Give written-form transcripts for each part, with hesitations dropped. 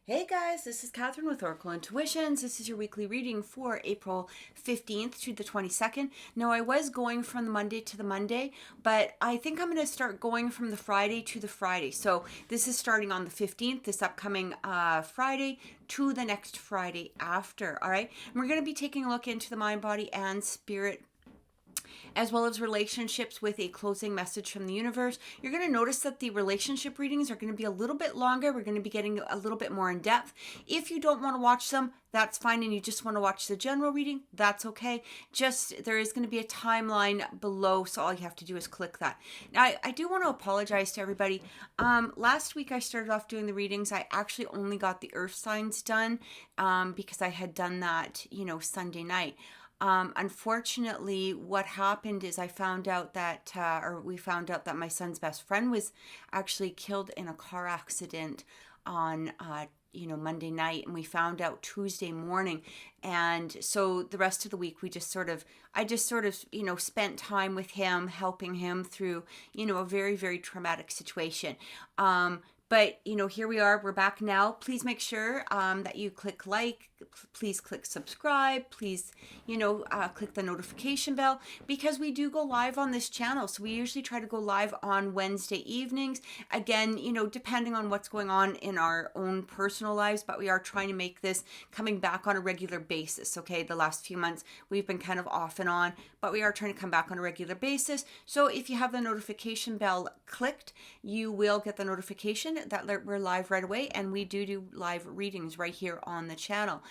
Hey guys, this is Catherine with Oracle Intuitions. This is your weekly reading for April 15th to the 22nd. Now, I was going from the Monday to the Monday, but I think I'm going to start going from the Friday to the Friday. So this is starting on the 15th, this upcoming Friday, to the next Friday after. All right. And we're going to be taking a look into the mind, body, and spirit, as well as relationships with a closing message from the universe. You're going to notice that the relationship readings are going to be a little bit longer. We're going to be getting a little bit more in depth. If you don't want to watch them, that's fine, and you just want to watch the general reading, that's okay. Just there is going to be a timeline below, so all you have to do is click that. Now, I do want to apologize to everybody. Last week I started off doing the readings. I actually only got the earth signs done because I had done that, Sunday night. Unfortunately, what happened is I found out that, or we found out that my son's best friend was actually killed in a car accident on, Monday night, and we found out Tuesday morning. And so the rest of the week, I just sort of, spent time with him, helping him through, a very, very traumatic situation. But, here we are. We're back now. Please make sure that you click like. Please click subscribe. Please, click the notification bell, because we do go live on this channel. So we usually try to go live on Wednesday evenings. Again, depending on what's going on in our own personal lives, but we are trying to make this coming back on a regular basis. Okay. The last few months we've been kind of off and on, but we are trying to come back on a regular basis. So if you have the notification bell clicked, you will get the notification that we're live right away, and we do live readings right here on the channel.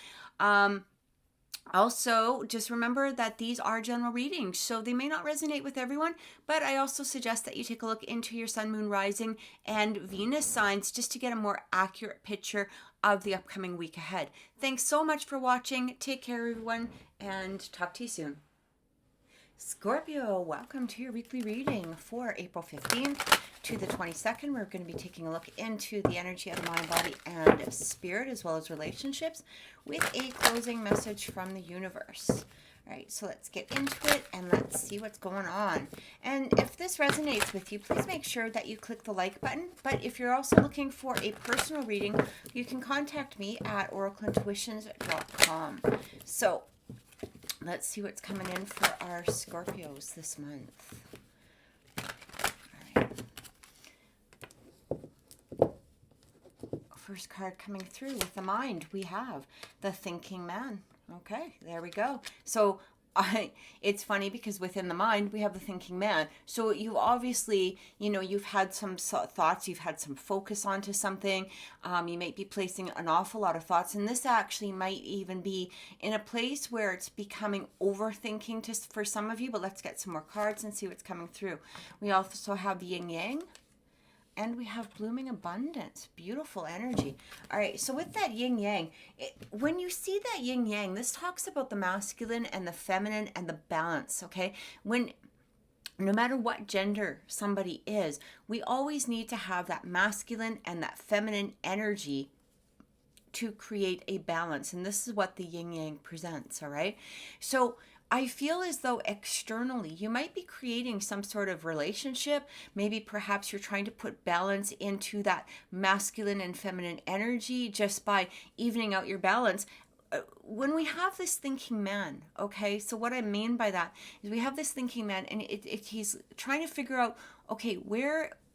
Also, just remember that these are general readings, so they may not resonate with everyone, but I also suggest that you take a look into your sun, moon, rising, and Venus signs just to get a more accurate picture of the upcoming week ahead. Thanks so much for watching. Take care, everyone, and talk to you soon. Scorpio, welcome to your weekly reading for April 15th to the 22nd. We're going to be taking a look into the energy of the mind, body, and spirit, as well as relationships, with a closing message from the universe. All right, so let's get into it and let's see what's going on. And if this resonates with you, please make sure that you click the like button. But if you're also looking for a personal reading, you can contact me at oracleintuitions.com. So let's see what's coming in for our Scorpios this month. All right. First card coming through with the mind, we have the thinking man. Okay, there we go. So it's funny because within the mind, we have the thinking man. So you obviously, you've had some thoughts, you've had some focus onto something. You might be placing an awful lot of thoughts. And this actually might even be in a place where it's becoming overthinking for some of you. But let's get some more cards and see what's coming through. We also have the yin yang. And we have blooming abundance. Beautiful energy. All right, so with that yin yang, when you see that yin yang, this talks about the masculine and the feminine and the balance, okay? No matter what gender somebody is, we always need to have that masculine and that feminine energy to create a balance. And this is what the yin yang presents, all right? So I feel as though externally you might be creating some sort of relationship. Maybe perhaps you're trying to put balance into that masculine and feminine energy just by evening out your balance. When we have this thinking man, okay, so what I mean by that is we have this thinking man, and he's trying to figure out, okay,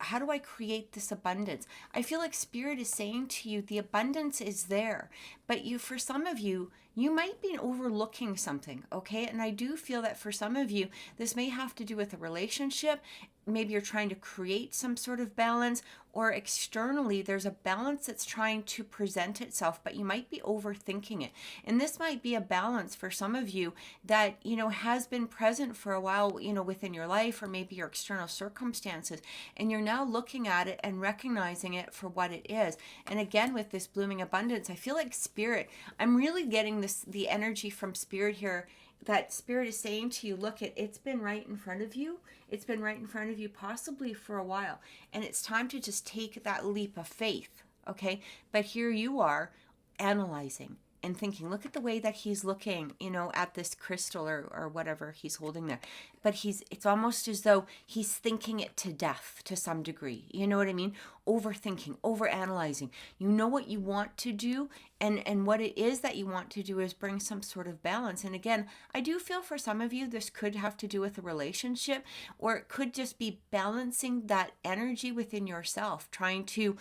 how do I create this abundance? I feel like Spirit is saying to you, the abundance is there, but for some of you, you might be overlooking something, okay? And I do feel that for some of you, this may have to do with a relationship. Maybe you're trying to create some sort of balance, or externally there's a balance that's trying to present itself, but you might be overthinking it. And this might be a balance for some of you that, has been present for a while, within your life or maybe your external circumstances. And you're now looking at it and recognizing it for what it is. And again, with this blooming abundance, I feel like Spirit, I'm really getting the energy from Spirit here, that Spirit is saying to you, look, it's been right in front of you. It's been right in front of you possibly for a while. And it's time to just take that leap of faith, okay? But here you are analyzing and thinking, look at the way that he's looking, at this crystal or whatever he's holding there. But it's almost as though he's thinking it to death to some degree. You know what I mean? overthinking, overanalyzing. You know what you want to do, and what it is that you want to do is bring some sort of balance. And again, I do feel for some of you, this could have to do with a relationship, or it could just be balancing that energy within yourself, trying to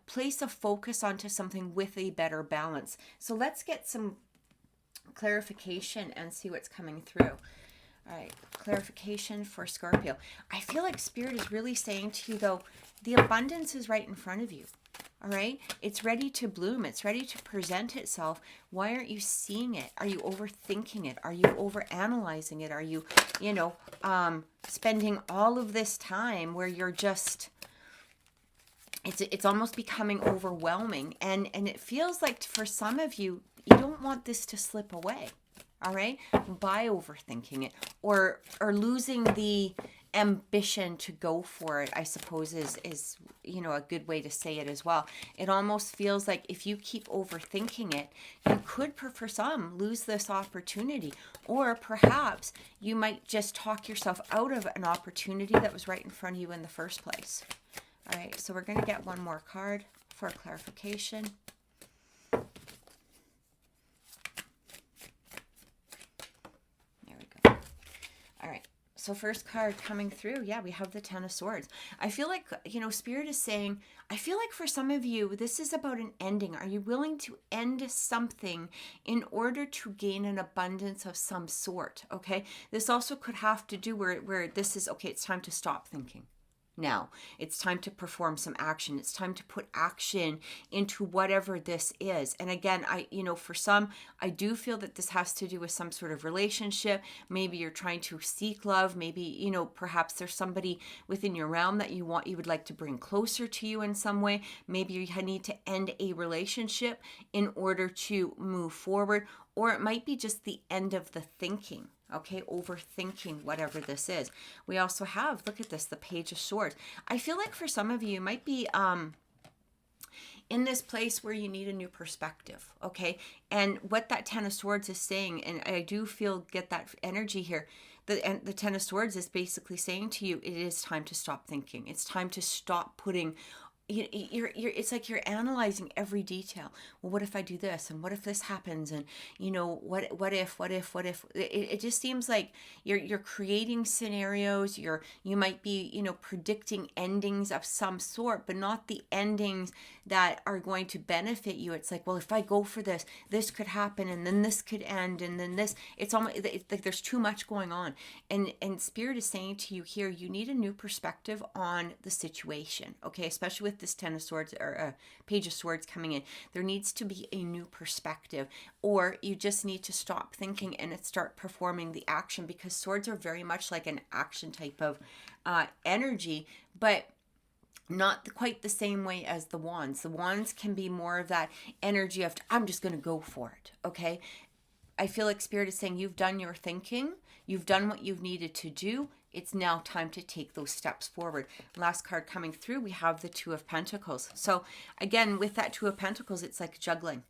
place a focus onto something with a better balance. So let's get some clarification and see what's coming through. All right, clarification for Scorpio. I feel like Spirit is really saying to you, though, the abundance is right in front of you. All right, it's ready to bloom. It's ready to present itself. Why aren't you seeing it? Are you overthinking it? Are you overanalyzing it? Are you, spending all of this time where you're just, it's almost becoming overwhelming, and it feels like for some of you, you don't want this to slip away. All right, by overthinking it or losing the ambition to go for it, I suppose is a good way to say it as well. It almost feels like if you keep overthinking it, you could, for some, lose this opportunity, or perhaps you might just talk yourself out of an opportunity that was right in front of you in the first place. All right, so we're going to get one more card for clarification. All right, so first card coming through, yeah, we have the Ten of Swords. I feel like, Spirit is saying, I feel like for some of you, this is about an ending. Are you willing to end something in order to gain an abundance of some sort, okay? This also could have to do where this is, okay, it's time to stop thinking. Now, it's time to perform some action. It's time to put action into whatever this is. And again, for some, I do feel that this has to do with some sort of relationship. Maybe you're trying to seek love. Maybe, perhaps there's somebody within your realm that you would like to bring closer to you in some way. Maybe you need to end a relationship in order to move forward, or it might be just the end of the thinking. Okay, overthinking whatever this is. We also have, look at this, the Page of Swords. I feel like for some of you might be in this place where you need a new perspective, okay? And what that Ten of Swords is saying, and I do get that energy here, the Ten of Swords is basically saying to you, it is time to stop thinking. It's time to stop putting it's like you're analyzing every detail. Well, what if I do this? And what if this happens? And what if? It just seems like you're creating scenarios. You might be, predicting endings of some sort, but not the endings that are going to benefit you. It's like, well, if I go for this, this could happen, and then this could end, and then this. It's almost like there's too much going on. And Spirit is saying to you here, you need a new perspective on the situation. Okay, especially with this Ten of Swords or Page of Swords coming in, there needs to be a new perspective, or you just need to stop thinking and start performing the action, because swords are very much like an action type of energy, but not quite the same way as the wands. The wands can be more of that energy of, I'm just going to go for it. Okay. I feel like Spirit is saying you've done your thinking. You've done what you've needed to do. It's now time to take those steps forward. Last card coming through, we have the Two of Pentacles. So again, with that Two of Pentacles, it's like juggling.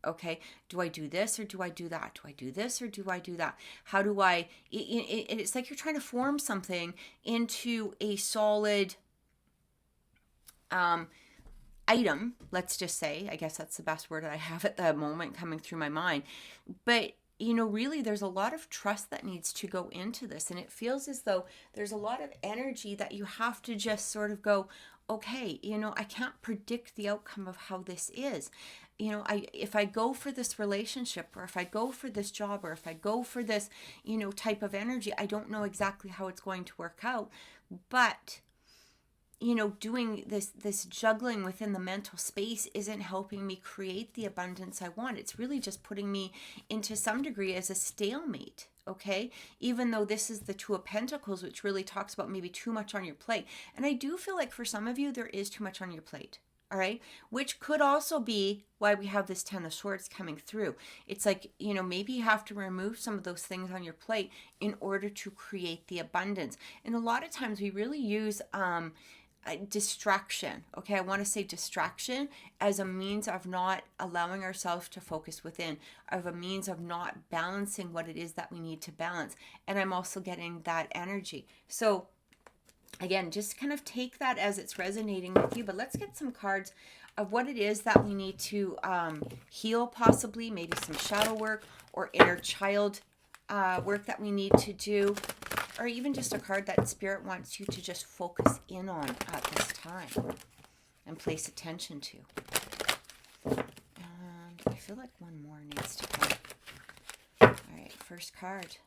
Okay. Do I do this or do I do that? Do I do this or do I do that? How do I, it's like you're trying to form something into a solid, item, let's just say. I guess that's the best word that I have at the moment coming through my mind. But really there's a lot of trust that needs to go into this, and it feels as though there's a lot of energy that you have to just sort of go, okay, I can't predict the outcome of how this is. If I go for this relationship, or if I go for this job, or if I go for this, type of energy, I don't know exactly how it's going to work out, but doing this juggling within the mental space isn't helping me create the abundance I want. It's really just putting me into some degree as a stalemate, okay? Even though this is the Two of Pentacles, which really talks about maybe too much on your plate. And I do feel like for some of you, there is too much on your plate, all right? Which could also be why we have this Ten of Swords coming through. It's like, maybe you have to remove some of those things on your plate in order to create the abundance. And a lot of times we really use, distraction. Okay, I want to say distraction as a means of not allowing ourselves to focus within, of a means of not balancing what it is that we need to balance. And I'm also getting that energy. So Again, just kind of take that as it's resonating with you, but let's get some cards of what it is that we need to heal, possibly, maybe some shadow work or inner child work that we need to do, or even just a card that Spirit wants you to just focus in on at this time and place attention to. And I feel like one more needs to come. All right, first card.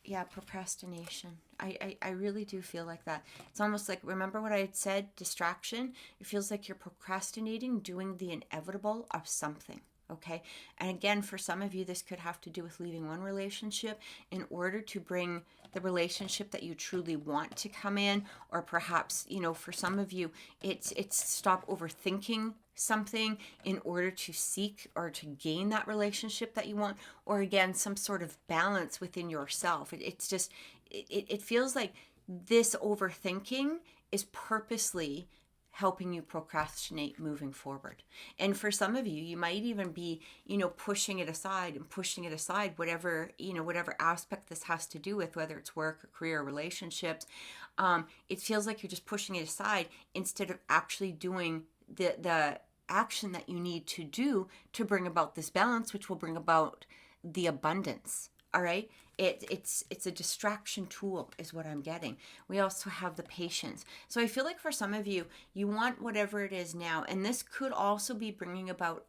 Yeah, procrastination. I really do feel like that. It's almost like, remember what I had said, distraction? It feels like you're procrastinating, doing the inevitable of something, okay? And again, for some of you, this could have to do with leaving one relationship in order to bring the relationship that you truly want to come in, or perhaps, you know, for some of you, it's stop overthinking something in order to seek or to gain that relationship that you want, or again, some sort of balance within yourself. It's just, it feels like this overthinking is purposely helping you procrastinate moving forward. And for some of you, you might even be, you know, pushing it aside, whatever, you know, whatever aspect this has to do with, whether it's work or career or relationships. It feels like you're just pushing it aside instead of actually doing the action that you need to do to bring about this balance, which will bring about the abundance. All right. It's a distraction tool is what I'm getting. We also have the patience. So I feel like for some of you, you want whatever it is now. And this could also be bringing about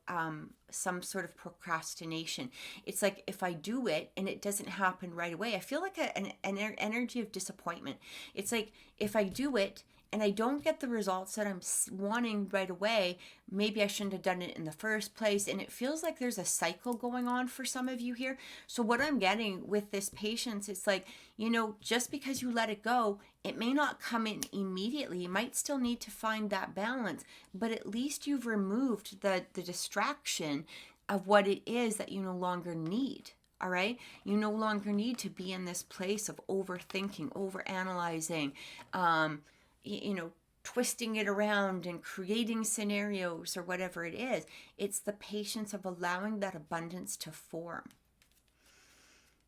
some sort of procrastination. It's like, if I do it and it doesn't happen right away, I feel like an energy of disappointment. It's like, if I do it and I don't get the results that I'm wanting right away, maybe I shouldn't have done it in the first place. And it feels like there's a cycle going on for some of you here. So what I'm getting with this patience, it's like, you know, just because you let it go, it may not come in immediately. You might still need to find that balance, but at least you've removed the distraction of what it is that you no longer need. All right. You no longer need to be in this place of overthinking, overanalyzing, you know, twisting it around and creating scenarios or whatever it is. It's the patience of allowing that abundance to form.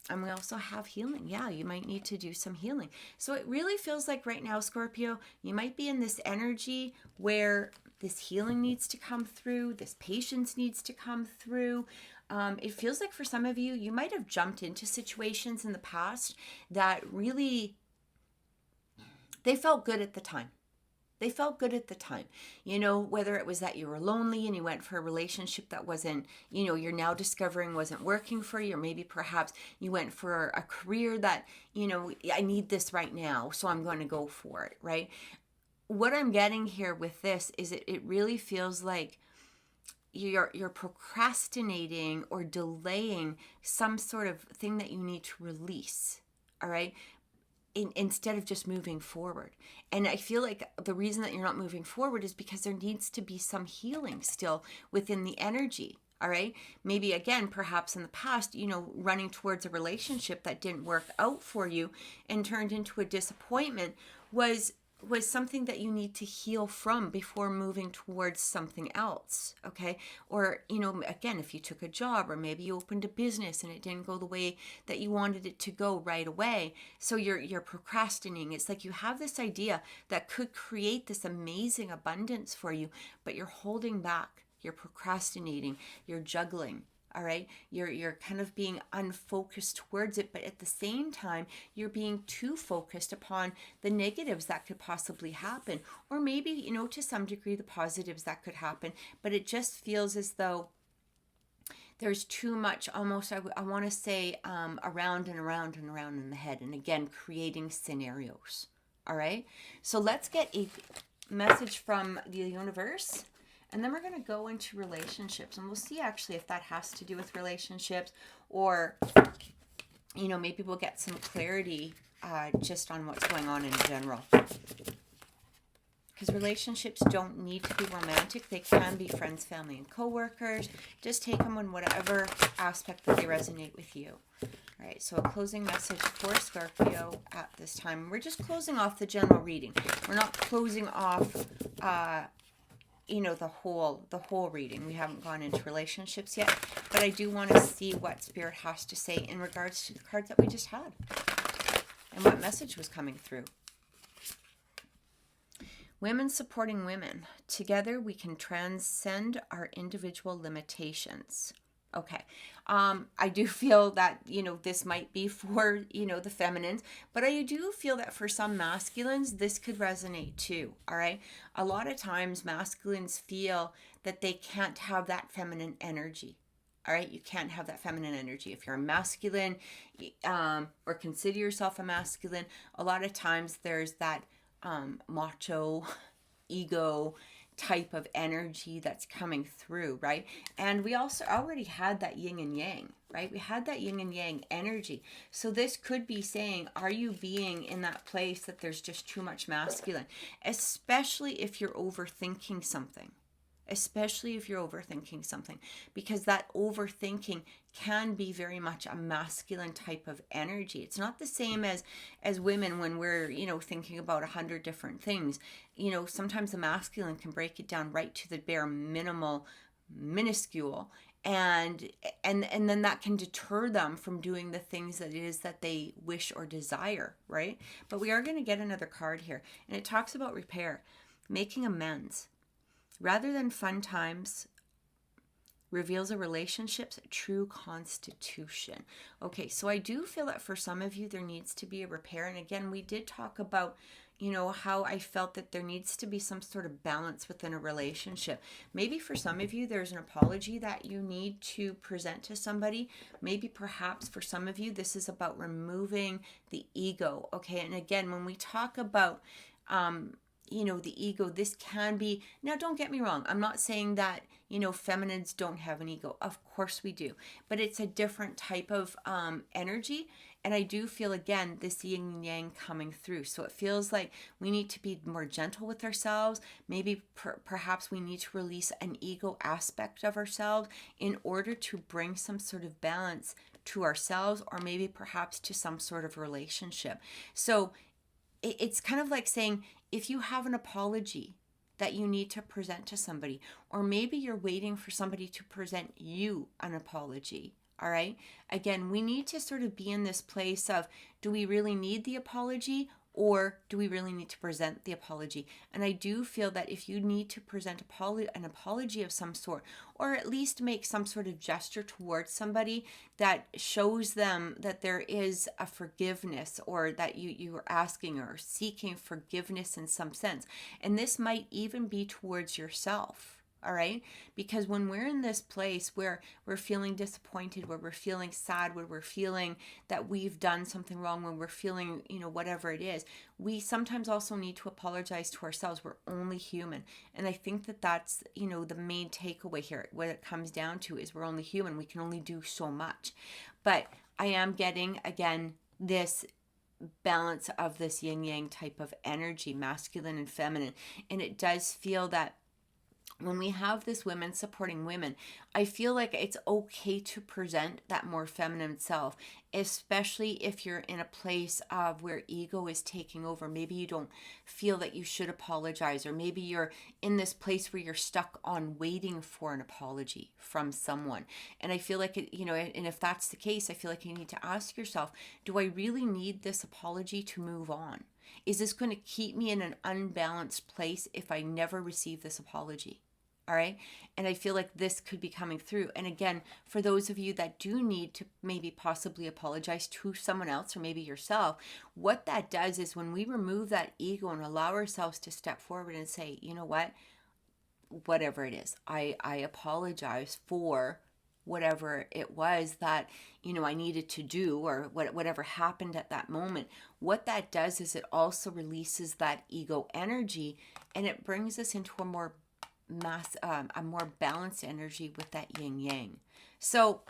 And we also have healing. Yeah, you might need to do some healing. So it really feels like right now, Scorpio, you might be in this energy where this healing needs to come through, this patience needs to come through. It feels like for some of you, you might have jumped into situations in the past that really, they felt good at the time. They felt good at the time, you know, whether it was that you were lonely and you went for a relationship that wasn't, you know, you're now discovering wasn't working for you, or maybe perhaps you went for a career that, you know, I need this right now, so I'm going to go for it, right? What I'm getting here with this is it really feels like you're procrastinating or delaying some sort of thing that you need to release, all right? Instead of just moving forward. And I feel like the reason that you're not moving forward is because there needs to be some healing still within the energy. All right. Maybe again, perhaps in the past, you know, running towards a relationship that didn't work out for you and turned into a disappointment was something that you need to heal from before moving towards something else. Okay. Or, you know, again, if you took a job or maybe you opened a business and it didn't go the way that you wanted it to go right away. So you're procrastinating. It's like you have this idea that could create this amazing abundance for you, but you're holding back. You're procrastinating. You're juggling. All right. You're kind of being unfocused towards it, but at the same time, you're being too focused upon the negatives that could possibly happen, or maybe, you know, to some degree, the positives that could happen. But it just feels as though there's too much, almost, I want to say, around and around and around in the head. And again, creating scenarios. All right. So let's get a message from the universe. And then we're going to go into relationships, and we'll see actually if that has to do with relationships, or, you know, maybe we'll get some clarity just on what's going on in general. Because relationships don't need to be romantic. They can be friends, family, and coworkers. Just take them in whatever aspect that they resonate with you. All right, so a closing message for Scorpio at this time. We're just closing off the general reading. We're not closing off you know, the whole reading. We haven't gone into relationships yet, but I do want to see what Spirit has to say in regards to the cards that we just had and what message was coming through. Women supporting women. Together we can transcend our individual limitations. Okay. I do feel that, this might be for, the feminines, but I do feel that for some masculines, this could resonate too. All right. A lot of times masculines feel that they can't have that feminine energy. All right. You can't have that feminine energy. If you're a masculine, or consider yourself a masculine, a lot of times there's that macho ego type of energy that's coming through, right? And we also already had that yin and yang, right? We had that yin and yang energy. So this could be saying, are you being in that place that there's just too much masculine, especially if you're overthinking something. Especially if you're overthinking something, because that overthinking can be very much a masculine type of energy. It's not the same as women when we're, thinking about 100 different things. Sometimes the masculine can break it down right to the bare minuscule, and then that can deter them from doing the things that it is that they wish or desire, right? But we are going to get another card here, and it talks about repair, making amends. Rather than fun times, reveals a relationship's true constitution. Okay, so I do feel that for some of you, there needs to be a repair. And again, we did talk about, how I felt that there needs to be some sort of balance within a relationship. Maybe for some of you, there's an apology that you need to present to somebody. Maybe perhaps for some of you, this is about removing the ego. Okay, and again, when we talk about, the ego, this can be, now don't get me wrong, I'm not saying that, feminines don't have an ego. Of course we do, but it's a different type of energy. And I do feel, again, this yin and yang coming through. So it feels like we need to be more gentle with ourselves. Maybe perhaps we need to release an ego aspect of ourselves in order to bring some sort of balance to ourselves, or maybe perhaps to some sort of relationship. So it's kind of like saying, if you have an apology that you need to present to somebody, or maybe you're waiting for somebody to present you an apology, all right? Again, we need to sort of be in this place of, do we really need the apology, or do we really need to present the apology? And I do feel that if you need to present an apology of some sort, or at least make some sort of gesture towards somebody that shows them that there is a forgiveness, or that you are asking or seeking forgiveness in some sense. And this might even be towards yourself. All right. Because when we're in this place where we're feeling disappointed, where we're feeling sad, where we're feeling that we've done something wrong, when we're feeling, whatever it is, we sometimes also need to apologize to ourselves. We're only human. And I think that that's, the main takeaway here. What it comes down to is we're only human. We can only do so much. But I am getting, again, this balance of this yin yang type of energy, masculine and feminine. And it does feel that when we have this women supporting women, I feel like it's okay to present that more feminine self, especially if you're in a place of where ego is taking over. Maybe you don't feel that you should apologize, or maybe you're in this place where you're stuck on waiting for an apology from someone. And I feel like, and if that's the case, I feel like you need to ask yourself, do I really need this apology to move on? Is this going to keep me in an unbalanced place if I never receive this apology? All right. And I feel like this could be coming through. And again, for those of you that do need to maybe possibly apologize to someone else, or maybe yourself, what that does is when we remove that ego and allow ourselves to step forward and say, you know what, whatever it is, I apologize for whatever it was that, I needed to do, or whatever happened at that moment. What that does is it also releases that ego energy, and it brings us into a more balanced energy with that yin yang. So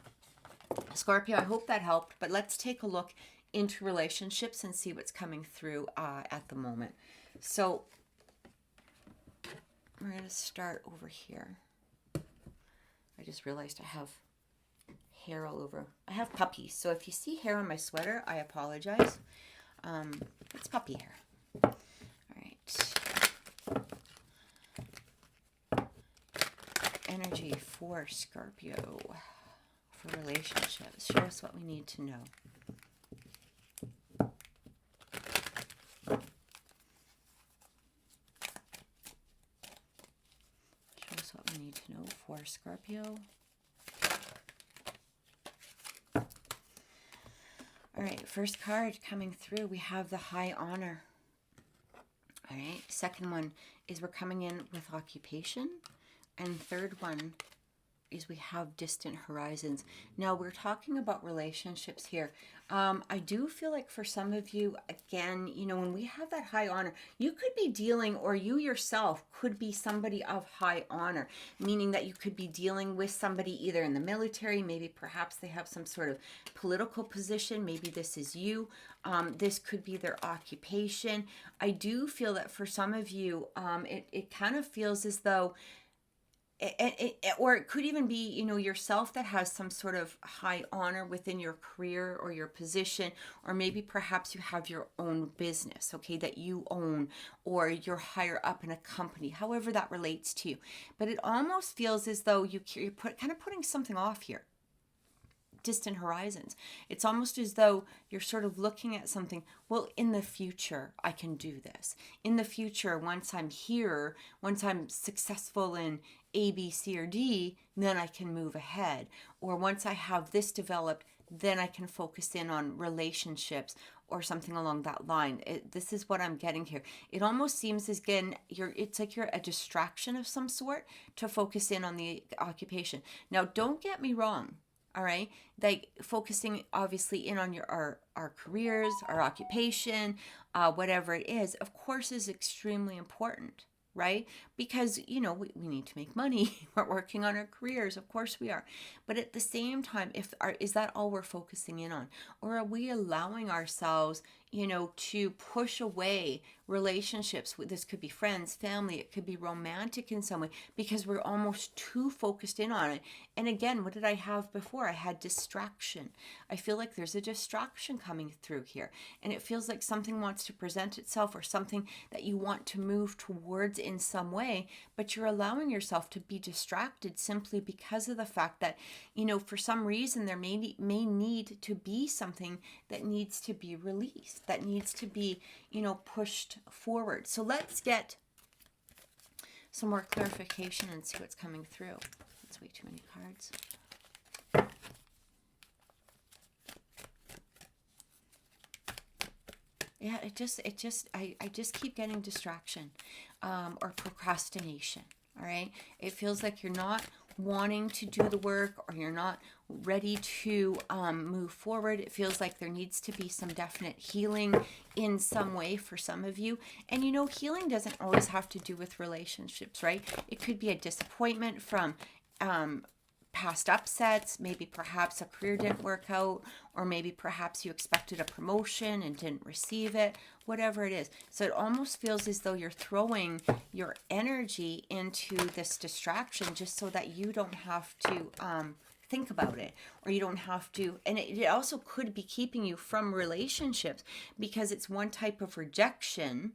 Scorpio, I hope that helped, but let's take a look into relationships and see what's coming through at the moment. So we're going to start over here. I just realized I have hair all over. I have puppies, so if you see hair on my sweater, I apologize. It's puppy hair. All right. Energy for Scorpio for relationships. Show us what we need to know. for Scorpio. All right, first card coming through, we have the High Honor. All right, second one is we're coming in with occupation. And third one is we have distant horizons. Now, we're talking about relationships here. I do feel like for some of you, again, you know, when we have that high honor, you could be dealing, or you yourself could be somebody of high honor, meaning that you could be dealing with somebody either in the military, maybe perhaps they have some sort of political position, maybe this is you. This could be their occupation. I do feel that for some of you, it kind of feels as though or it could even be, you know, yourself that has some sort of high honor within your career or your position, or maybe perhaps you have your own business, okay, that you own, or you're higher up in a company, however that relates to you. But it almost feels as though you're kind of putting something off here. Distant horizons. It's almost as though you're sort of looking at something, well, in the future, I can do this. In the future, once I'm here, once I'm successful in A, B, C, or D, then I can move ahead. Or once I have this developed, then I can focus in on relationships or something along that line. This is what I'm getting here. It almost seems as, again, it's like you're a distraction of some sort to focus in on the occupation. Now, don't get me wrong. All right, like focusing obviously in on our careers, our occupation, whatever it is, of course, is extremely important, right? Because, you know, we need to make money. We're working on our careers, of course we are. But at the same time, is that all we're focusing in on? Or are we allowing ourselves, you know, to push away relationships? This could be friends, family, it could be romantic in some way, because we're almost too focused in on it. And again, what did I have before? I had distraction. I feel like there's a distraction coming through here. And it feels like something wants to present itself, or something that you want to move towards in some way, but you're allowing yourself to be distracted simply because of the fact that, you know, for some reason there may need to be something that needs to be released, that needs to be, you know, pushed forward. So let's get some more clarification and see what's coming through. That's way too many cards. Yeah, I just keep getting distraction or procrastination. All right. It feels like you're not wanting to do the work, or you're not ready to move forward. It feels like there needs to be some definite healing in some way for some of you. And you know, healing doesn't always have to do with relationships, right? It could be a disappointment from past upsets, maybe perhaps a career didn't work out, or maybe perhaps you expected a promotion and didn't receive it, whatever it is. So it almost feels as though you're throwing your energy into this distraction just so that you don't have to think about it, or you don't have to, and it also could be keeping you from relationships because it's one type of rejection,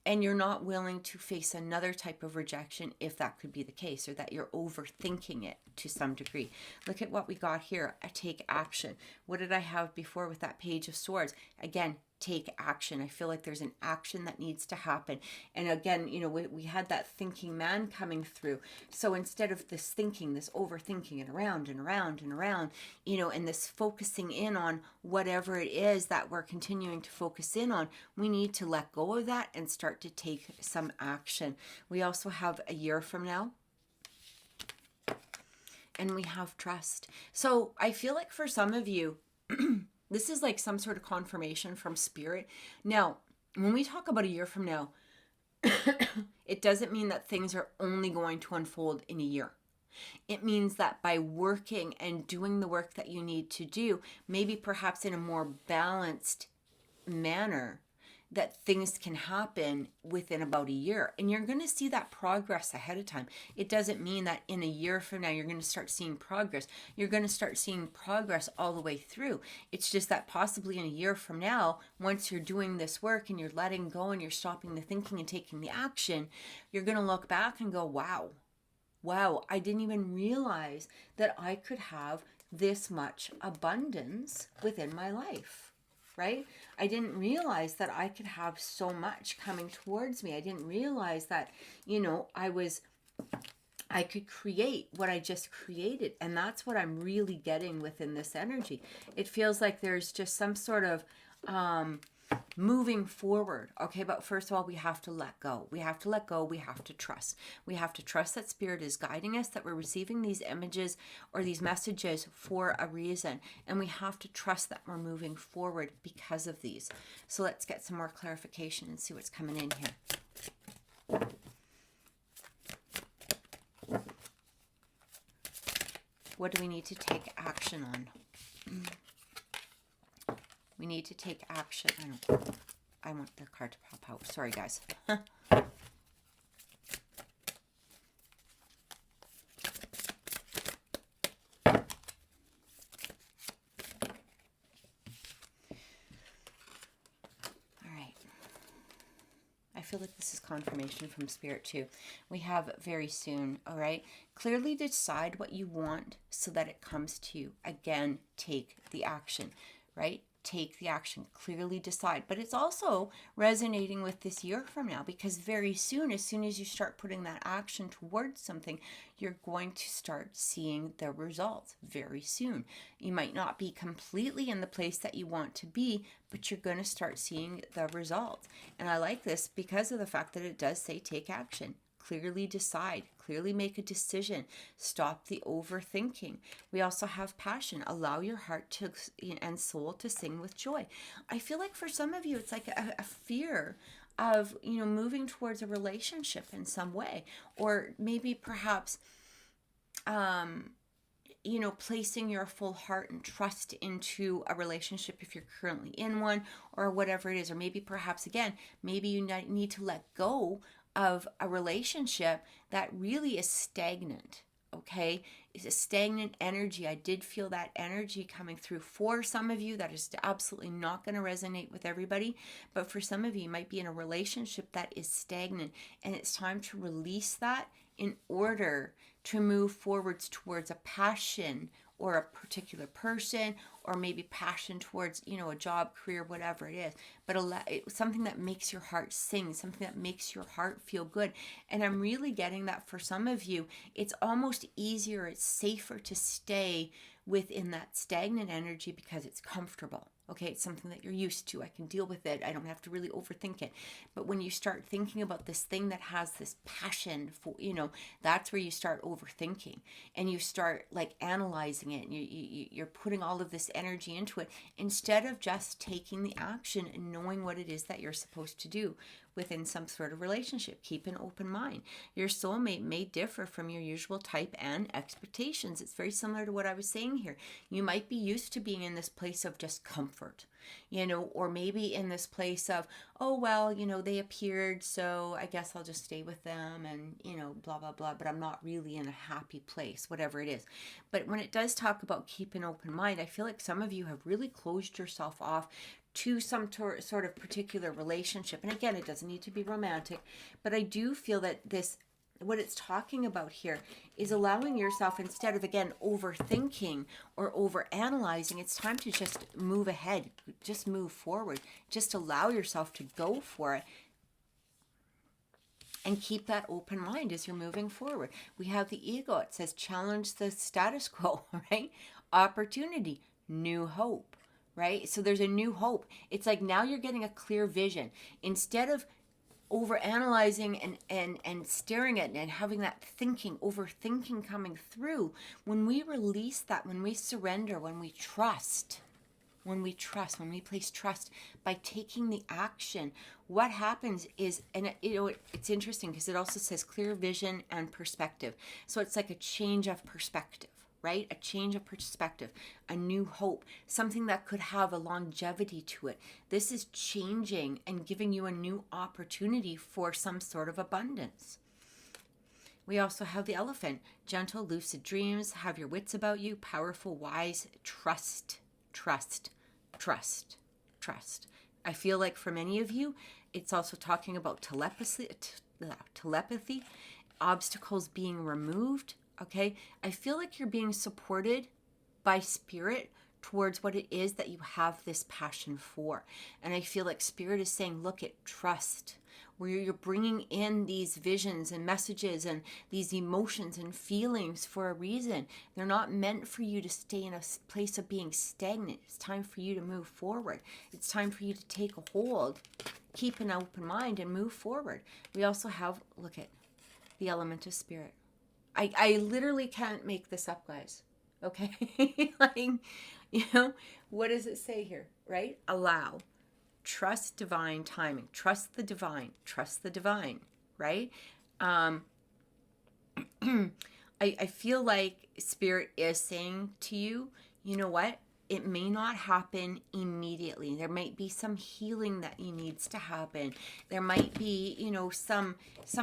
and you're not willing to face another type of rejection if that could be the case, or that you're overthinking it to some degree. Look at what we got here. Take action. What did I have before with that Page of Swords? Again, take action. I feel like there's an action that needs to happen. And again, you know, we had that thinking man coming through. So instead of this thinking, this overthinking and around and around and around, you know, and this focusing in on whatever it is that we're continuing to focus in on, we need to let go of that and start to take some action. We also have a year from now. And we have trust. So I feel like for some of you, this is like some sort of confirmation from spirit. Now, when we talk about a year from now, it doesn't mean that things are only going to unfold in a year. It means that by working and doing the work that you need to do, maybe perhaps in a more balanced manner, that things can happen within about a year. And you're going to see that progress ahead of time. It doesn't mean that in a year from now, you're going to start seeing progress. You're going to start seeing progress all the way through. It's just that possibly in a year from now, once you're doing this work and you're letting go and you're stopping the thinking and taking the action, you're going to look back and go, wow, I didn't even realize that I could have this much abundance within my life. Right? I didn't realize that I could have so much coming towards me. I didn't realize that, you know, I was I could create what I just created. And that's what I'm really getting within this energy. It feels like there's just some sort of moving forward. Okay, but first of all, we have to let go. We have to let go. We have to trust. We have to trust that Spirit is guiding us, that we're receiving these images or these messages for a reason. And we have to trust that we're moving forward because of these. So let's get some more clarification and see what's coming in here. What do we need to take action on? We need to take action. I want the card to pop out. Sorry, guys. All right. I feel like this is confirmation from Spirit too. We have very soon, all right? Clearly decide what you want so that it comes to you. Again, take the action, right? Take the action, clearly decide. But it's also resonating with this year from now, because very soon, as soon as you start putting that action towards something, you're going to start seeing the results very soon. You might not be completely in the place that you want to be, but you're going to start seeing the results. And I like this because of the fact that it does say take action. Clearly decide, clearly make a decision, stop the overthinking. We also have passion. Allow your heart to and soul to sing with joy. I feel like for some of you, it's like a fear of, moving towards a relationship in some way, or maybe perhaps, placing your full heart and trust into a relationship if you're currently in one, or whatever it is. Or maybe perhaps, again, maybe you need to let go of a relationship that really is stagnant, okay? It's a stagnant energy. I did feel that energy coming through. For some of you, that is absolutely not going to resonate with everybody, but for some of you, you might be in a relationship that is stagnant, and it's time to release that in order to move forwards towards a passion or a particular person, or maybe passion towards, a job, career, whatever it is. But something that makes your heart sing, something that makes your heart feel good. And I'm really getting that for some of you, it's almost easier, it's safer to stay within that stagnant energy because it's comfortable. Okay, it's something that you're used to. I can deal with it. I don't have to really overthink it. But when you start thinking about this thing that has this passion for, that's where you start overthinking, and you start like analyzing it, and you're putting all of this energy into it instead of just taking the action and knowing what it is that you're supposed to do within some sort of relationship. Keep an open mind. Your soulmate may differ from your usual type and expectations. It's very similar to what I was saying here. You might be used to being in this place of just comfort, or maybe in this place of, oh, well, they appeared, so I guess I'll just stay with them and, blah, blah, blah, but I'm not really in a happy place, whatever it is. But when it does talk about keep an open mind, I feel like some of you have really closed yourself off to some sort of particular relationship. And again, it doesn't need to be romantic, but I do feel that what it's talking about here is allowing yourself, instead of, again, overthinking or overanalyzing, it's time to just move ahead, just move forward, just allow yourself to go for it. And keep that open mind as you're moving forward. We have the ego. It says challenge the status quo, right? Opportunity, new hope. Right? So there's a new hope. It's like now you're getting a clear vision. Instead of overanalyzing and staring at it and having that overthinking coming through, when we release that, when we surrender, when we place trust by taking the action, what happens is, and it's interesting because it also says clear vision and perspective. So it's like a change of perspective. Right? A change of perspective, a new hope, something that could have a longevity to it. This is changing and giving you a new opportunity for some sort of abundance. We also have the elephant, gentle, lucid dreams, have your wits about you, powerful, wise, trust, trust, trust, trust. I feel like for many of you, it's also talking about telepathy, obstacles being removed. Okay, I feel like you're being supported by spirit towards what it is that you have this passion for. And I feel like Spirit is saying, look at trust, where you're bringing in these visions and messages and these emotions and feelings for a reason. They're not meant for you to stay in a place of being stagnant. It's time for you to move forward. It's time for you to take a hold, keep an open mind, and move forward. We also have, look at the element of spirit. I literally can't make this up, guys. Okay? Like, you know, what does it say here, right? Allow. Trust divine timing. Trust the divine. Trust the divine, right? I feel like Spirit is saying to you, you know what? It may not happen immediately. There might be some healing that needs to happen. There might be, you know, some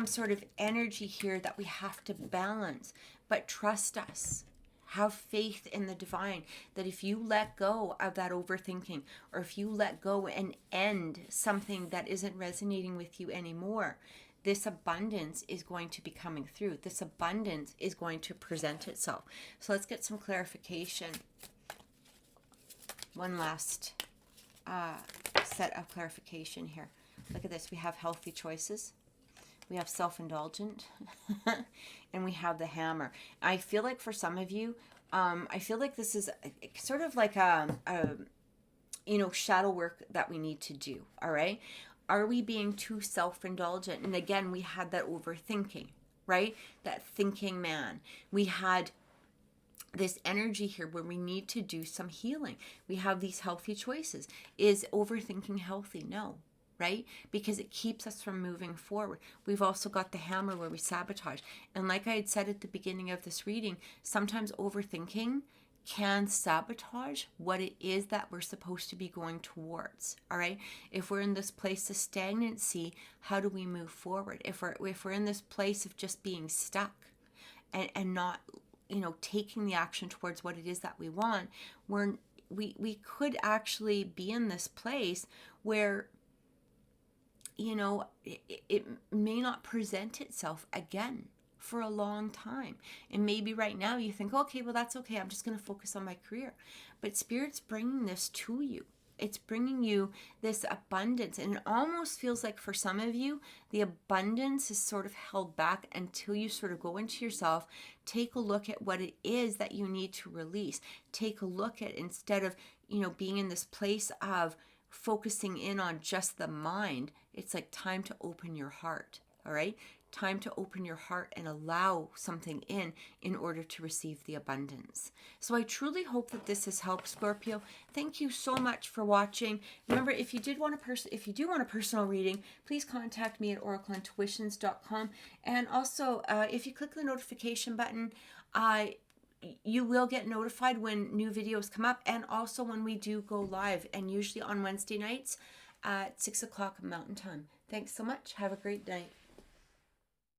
sort of energy here that we have to balance. But trust us. Have faith in the divine, that if you let go of that overthinking, or if you let go and end something that isn't resonating with you anymore, this abundance is going to be coming through. This abundance is going to present itself. So let's get some clarification. One last set of clarification here. Look at this. We have healthy choices. We have self-indulgent. And we have the hammer. I feel like for some of you, I feel like this is sort of like a you know, shadow work that we need to do. All right. Are we being too self-indulgent? And again, we had that overthinking, right? That thinking man. We had this energy here where we need to do some healing. We have these healthy choices. Is overthinking healthy? No, right? Because it keeps us from moving forward. We've also got the hammer where we sabotage. And like I had said at the beginning of this reading, sometimes overthinking can sabotage what it is that we're supposed to be going towards. All right. If we're in this place of stagnancy, how do we move forward? If we're in this place of just being stuck and not, you know, taking the action towards what it is that we want, we could actually be in this place where, you know, it may not present itself again for a long time. And maybe right now you think, okay, well, that's okay. I'm just going to focus on my career. But Spirit's bringing this to you. It's bringing you this abundance. And it almost feels like for some of you, the abundance is sort of held back until you sort of go into yourself, take a look at what it is that you need to release. Take a look at, instead of, you know, being in this place of focusing in on just the mind, it's like time to open your heart. All right. Time to open your heart and allow something in order to receive the abundance. So I truly hope that this has helped, Scorpio. Thank you so much for watching. Remember, if you do want a personal reading, please contact me at oracleintuitions.com. And also, if you click the notification button, you will get notified when new videos come up, and also when we do go live, and usually on Wednesday nights at 6 o'clock Mountain Time. Thanks so much. Have a great night.